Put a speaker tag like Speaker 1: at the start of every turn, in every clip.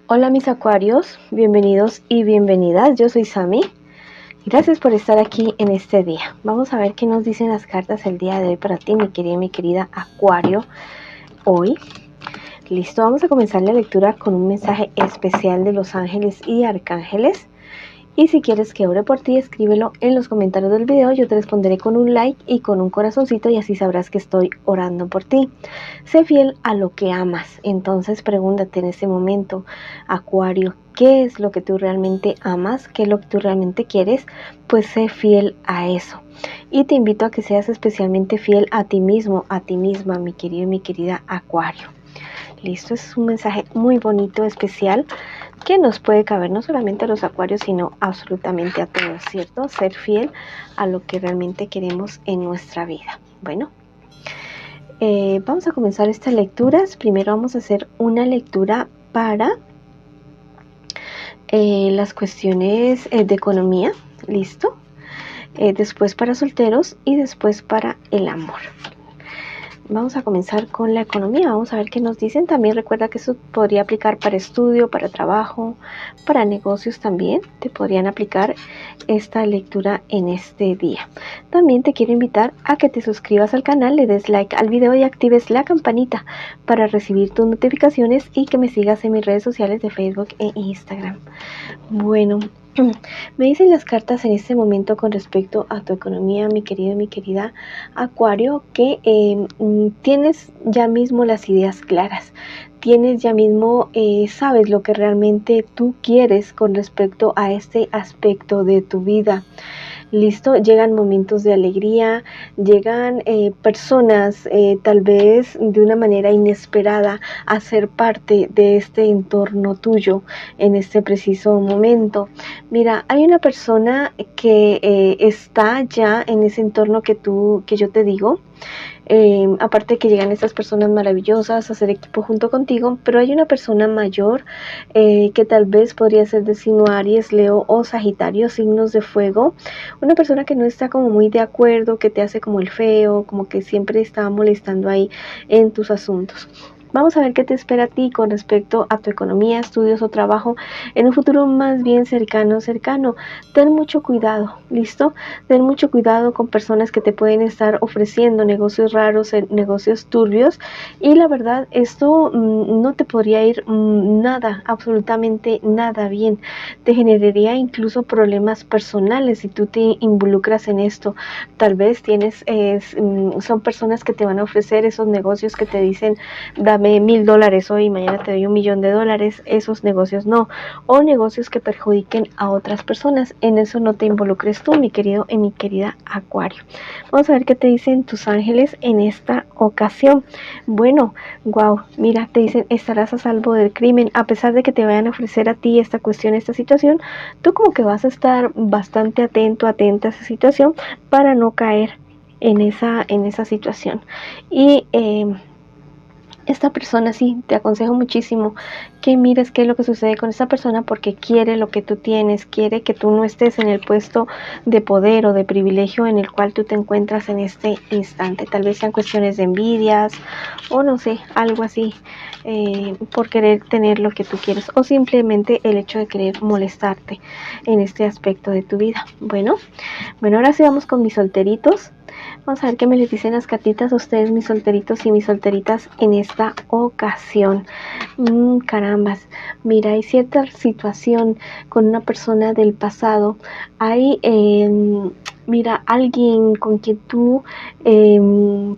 Speaker 1: Hola mis acuarios, bienvenidos y bienvenidas, yo soy Sami. Gracias por estar aquí en este día. Vamos a ver qué nos dicen las cartas el día de hoy para ti, mi querida Acuario. Hoy, listo, vamos a comenzar la lectura con un mensaje especial de los ángeles y arcángeles. Y si quieres que ore por ti, escríbelo en los comentarios del video. Yo te responderé con un like y con un corazoncito y así sabrás que estoy orando por ti. Sé fiel a lo que amas. Entonces pregúntate en este momento, Acuario, ¿qué es lo que tú realmente amas? ¿Qué es lo que tú realmente quieres? Pues sé fiel a eso. Y te invito a que seas especialmente fiel a ti mismo, a ti misma, mi querido y mi querida Acuario. Listo, es un mensaje muy bonito, especial, que nos puede caber no solamente a los acuarios, sino absolutamente a todos, ¿cierto? Ser fiel a lo que realmente queremos en nuestra vida. Bueno, vamos a comenzar estas lecturas. Primero vamos a hacer una lectura para las cuestiones de economía, ¿listo? Después para solteros y después para el amor. Vamos a comenzar con la economía, vamos a ver qué nos dicen. También recuerda que eso podría aplicar para estudio, para trabajo, para negocios también. Te podrían aplicar esta lectura en este día. También te quiero invitar a que te suscribas al canal, le des like al video y actives la campanita para recibir tus notificaciones y que me sigas en mis redes sociales de Facebook e Instagram. Bueno, me dicen las cartas en este momento con respecto a tu economía, mi querido y mi querida Acuario, que tienes ya mismo las ideas claras, tienes ya mismo, sabes lo que realmente tú quieres con respecto a este aspecto de tu vida. Listo, llegan momentos de alegría, llegan personas tal vez de una manera inesperada a ser parte de este entorno tuyo en este preciso momento. Mira, hay una persona que está ya en ese entorno que yo te digo. Aparte que llegan estas personas maravillosas a hacer equipo junto contigo, pero hay una persona mayor que tal vez podría ser de signo Aries, Leo o Sagitario, signos de fuego, una persona que no está como muy de acuerdo, que te hace como el feo, como que siempre está molestando ahí en tus asuntos. Vamos a ver qué te espera a ti con respecto a tu economía, estudios o trabajo en un futuro más bien cercano. Ten mucho cuidado, ¿listo? Ten mucho cuidado con personas que te pueden estar ofreciendo negocios raros, negocios turbios. Y la verdad, esto no te podría ir nada, absolutamente nada bien. Te generaría incluso problemas personales si tú te involucras en esto. Tal vez son personas que te van a ofrecer esos negocios que te dicen, dame $1,000 hoy y mañana te doy $1,000,000, esos negocios no, o negocios que perjudiquen a otras personas. En eso no te involucres tú, mi querido y mi querida Acuario. Vamos a ver qué te dicen tus ángeles en esta ocasión. Bueno, wow, mira, te dicen, estarás a salvo del crimen. A pesar de que te vayan a ofrecer a ti esta cuestión, esta situación, tú como que vas a estar bastante atento, atenta a esa situación para no caer en esa situación. Y esta persona, sí, te aconsejo muchísimo que mires qué es lo que sucede con esta persona, porque quiere lo que tú tienes, quiere que tú no estés en el puesto de poder o de privilegio en el cual tú te encuentras en este instante. Tal vez sean cuestiones de envidias o no sé, algo así, por querer tener lo que tú quieres, o simplemente el hecho de querer molestarte en este aspecto de tu vida. Bueno, ahora sí vamos con mis solteritos. Vamos a ver qué me les dicen las cartitas a ustedes, mis solteritos y mis solteritas, en esta ocasión. Carambas, mira, hay cierta situación con una persona del pasado. Hay, mira, alguien con quien tú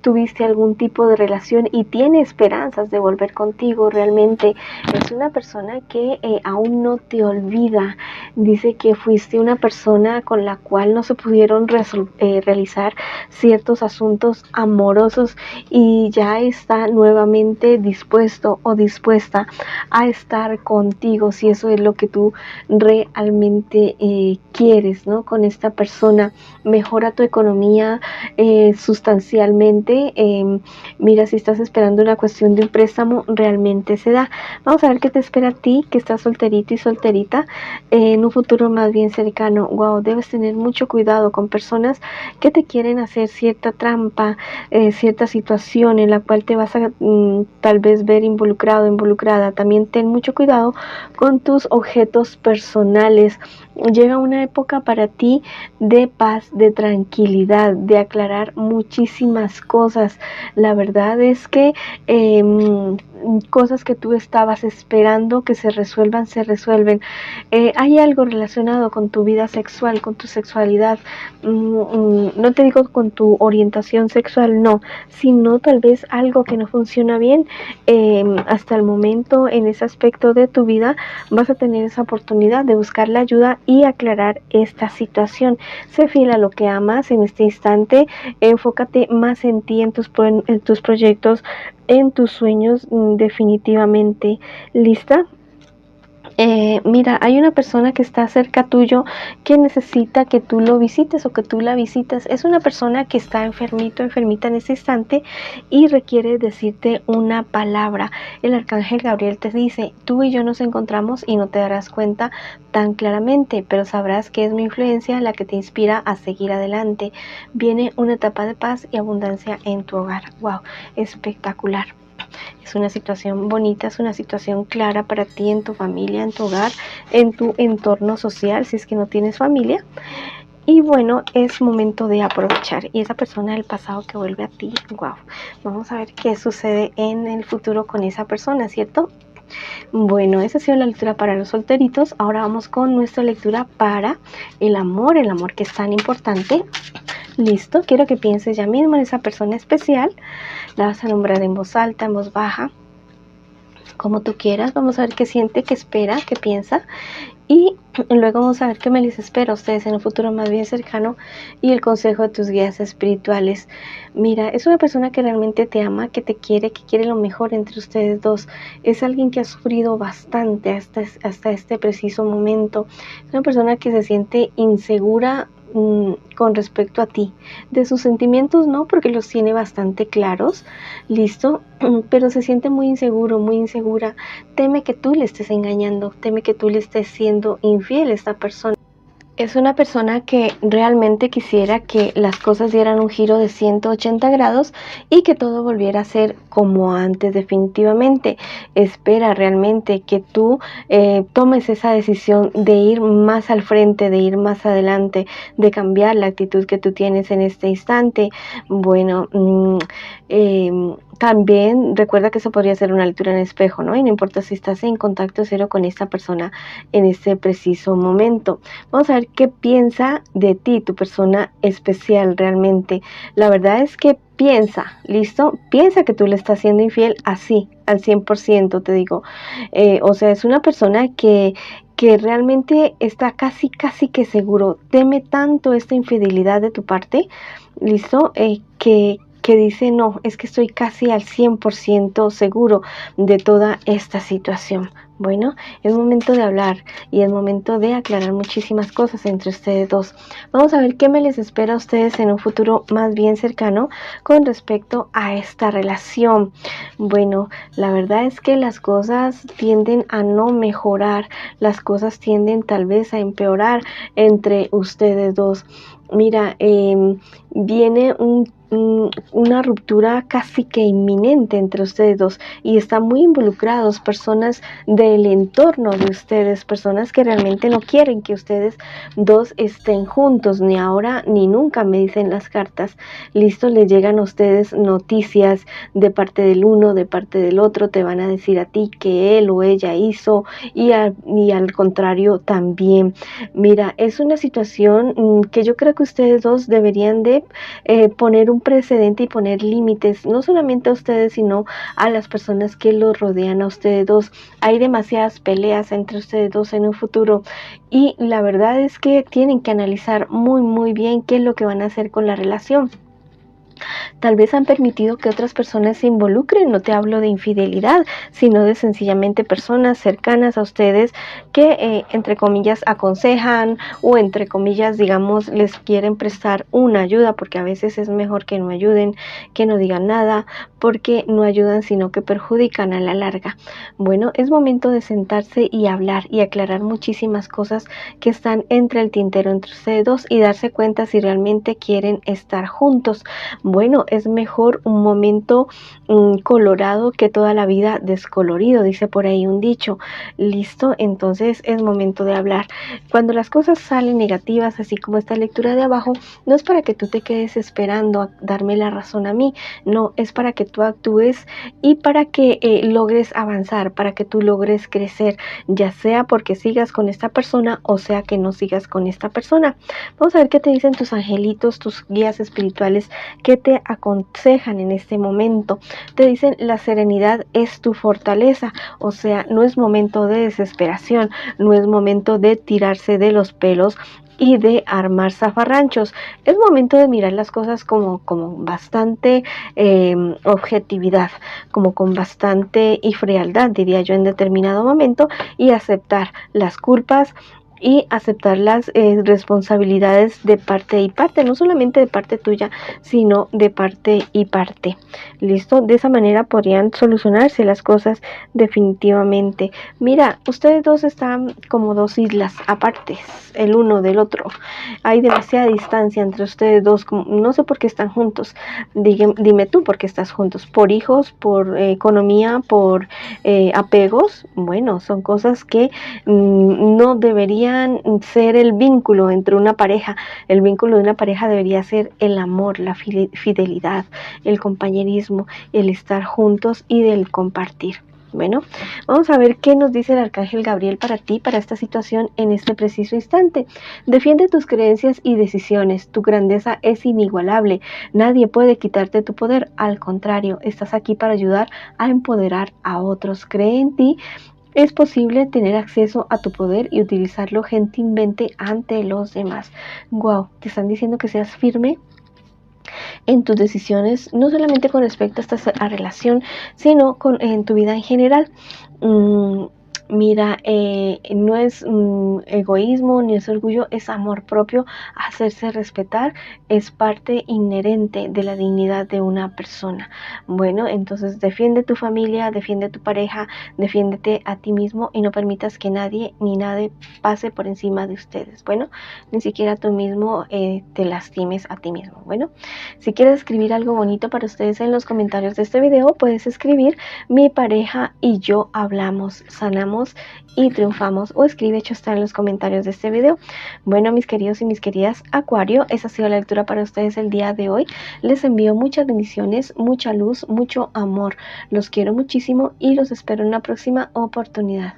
Speaker 1: tuviste algún tipo de relación y tiene esperanzas de volver contigo. Realmente es una persona que aún no te olvida. Dice que fuiste una persona con la cual no se pudieron realizar ciertos asuntos amorosos y ya está nuevamente dispuesto o dispuesta a estar contigo, si eso es lo que tú realmente quieres, ¿no? Con esta persona mejora tu economía sustancialmente. Mira, si estás esperando una cuestión de un préstamo, realmente se da. Vamos a ver qué te espera a ti, que estás solterito y solterita, en un futuro más bien cercano. Wow, debes tener mucho cuidado con personas que te quieren hacer cierta trampa, cierta situación en la cual te vas a tal vez ver involucrado, involucrada. También ten mucho cuidado con tus objetos personales. Llega una época para ti de paz, de tranquilidad, de aclarar muchísimas cosas. La verdad es que cosas que tú estabas esperando que se resuelvan, se resuelven. Hay algo relacionado con tu vida sexual, con tu sexualidad. No te digo con tu orientación sexual, no, sino tal vez algo que no funciona bien. Hasta el momento, en ese aspecto de tu vida, vas a tener esa oportunidad de buscar la ayuda y aclarar esta situación. Sé fiel a lo que amas en este instante. Enfócate más en ti, en tus proyectos, en tus sueños, definitivamente. ¿Lista? Mira, hay una persona que está cerca tuyo que necesita que tú lo visites o que tú la visites. Es una persona que está enfermito, enfermita en ese instante y requiere decirte una palabra. El arcángel Gabriel te dice, tú y yo nos encontramos y no te darás cuenta tan claramente, pero sabrás que es mi influencia la que te inspira a seguir adelante. Viene una etapa de paz y abundancia en tu hogar. Wow, espectacular. Es una situación bonita, es una situación clara para ti, en tu familia, en tu hogar, en tu entorno social, si es que no tienes familia. Y bueno, es momento de aprovechar. Y esa persona del pasado que vuelve a ti, wow. Vamos a ver qué sucede en el futuro con esa persona, ¿cierto? Bueno, esa ha sido la lectura para los solteritos. Ahora vamos con nuestra lectura para el amor que es tan importante. Listo, quiero que pienses ya mismo en esa persona especial. La vas a nombrar en voz alta, en voz baja, como tú quieras. Vamos a ver qué siente, qué espera, qué piensa. Y luego vamos a ver qué me les espera a ustedes en un futuro más bien cercano y el consejo de tus guías espirituales. Mira, es una persona que realmente te ama, que te quiere, que quiere lo mejor entre ustedes dos. Es alguien que ha sufrido bastante hasta este preciso momento. Es una persona que se siente insegura con respecto a ti. De sus sentimientos no, porque los tiene bastante claros, listo, pero se siente muy inseguro, muy insegura. Teme que tú le estés engañando, teme que tú le estés siendo infiel a esta persona. Es una persona que realmente quisiera que las cosas dieran un giro de 180 grados y que todo volviera a ser como antes definitivamente. Espera realmente que tú tomes esa decisión de ir más al frente, de ir más adelante, de cambiar la actitud que tú tienes en este instante. Bueno, también recuerda que eso podría ser una lectura en espejo, ¿no? Y no importa si estás en contacto cero con esta persona en este preciso momento. Vamos a ver qué piensa de ti, tu persona especial realmente. La verdad es que piensa, ¿listo? Piensa que tú le estás siendo infiel así, al 100%, te digo. O sea, es una persona que realmente está casi que seguro. Teme tanto esta infidelidad de tu parte, ¿listo? Que dice, no, es que estoy casi al 100% seguro de toda esta situación. Bueno, es momento de hablar y es momento de aclarar muchísimas cosas entre ustedes dos. Vamos a ver qué me les espera a ustedes en un futuro más bien cercano con respecto a esta relación. Bueno, la verdad es que las cosas tienden a no mejorar, las cosas tienden tal vez a empeorar entre ustedes dos. Mira, viene una ruptura casi que inminente entre ustedes dos y están muy involucrados personas del entorno de ustedes, personas que realmente no quieren que ustedes dos estén juntos, ni ahora ni nunca, me dicen las cartas. Listo, les llegan a ustedes noticias de parte del uno, de parte del otro, te van a decir a ti que él o ella hizo y al contrario también. Mira, es una situación que yo creo que ustedes dos deberían de poner un precedente y poner límites, no solamente a ustedes, sino a las personas que los rodean a ustedes dos. Hay demasiadas peleas entre ustedes dos en un futuro y la verdad es que tienen que analizar muy bien qué es lo que van a hacer con la relación. Tal vez han permitido que otras personas se involucren. No te hablo de infidelidad, sino de sencillamente personas cercanas a ustedes que, entre comillas, aconsejan o entre comillas, digamos, les quieren prestar una ayuda, porque a veces es mejor que no ayuden, que no digan nada, porque no ayudan sino que perjudican a la larga. Bueno, es momento de sentarse y hablar y aclarar muchísimas cosas que están entre el tintero entre ustedes dos y darse cuenta si realmente quieren estar juntos. Bueno, es mejor un momento colorado que toda la vida descolorido, dice por ahí un dicho. Listo, entonces es momento de hablar. Cuando las cosas salen negativas, así como esta lectura de abajo, no es para que tú te quedes esperando a darme la razón a mí, no, es para que tú actúes y para que logres avanzar, para que tú logres crecer, ya sea porque sigas con esta persona o sea que no sigas con esta persona. Vamos a ver qué te dicen tus angelitos, tus guías espirituales, qué te aconsejan en este momento. Te dicen: la serenidad es tu fortaleza, o sea, no es momento de desesperación, no es momento de tirarse de los pelos y de armar zafarranchos. Es momento de mirar las cosas como bastante objetividad, como con bastante y frialdad, diría yo, en determinado momento, y aceptar las culpas y aceptar las responsabilidades de parte y parte, no solamente de parte tuya, sino de parte y parte. ¿Listo? De esa manera podrían solucionarse las cosas definitivamente. Mira, ustedes dos están como dos islas apartes, el uno del otro. Hay demasiada distancia entre ustedes dos, no sé por qué están juntos. Dime tú por qué estás juntos. ¿Por hijos? ¿Por economía? ¿Por apegos? Bueno, son cosas que no deberían ser el vínculo entre una pareja. El vínculo de una pareja debería ser el amor, la fidelidad, el compañerismo, el estar juntos y del compartir. Bueno, vamos a ver qué nos dice el Arcángel Gabriel para ti, para esta situación en este preciso instante. Defiende tus creencias y decisiones. Tu grandeza es inigualable. Nadie puede quitarte tu poder. Al contrario, estás aquí para ayudar a empoderar a otros. Cree en ti. Es posible tener acceso a tu poder y utilizarlo gentilmente ante los demás. Wow, te están diciendo que seas firme en tus decisiones, no solamente con respecto a esta relación, sino en tu vida en general. Mira, no es egoísmo ni es orgullo, es amor propio, hacerse respetar, es parte inherente de la dignidad de una persona. Bueno, entonces defiende tu familia, defiende tu pareja, defiéndete a ti mismo y no permitas que nadie ni nadie pase por encima de ustedes. Bueno, ni siquiera tú mismo te lastimes a ti mismo. Bueno, si quieres escribir algo bonito para ustedes en los comentarios de este video, puedes escribir: mi pareja y yo hablamos, sanamos y triunfamos, o escribe hecho está en los comentarios de este video. Bueno, mis queridos y mis queridas Acuario, esa ha sido la lectura para ustedes el día de hoy. Les envío muchas bendiciones, mucha luz, mucho amor. Los quiero muchísimo y los espero en una próxima oportunidad.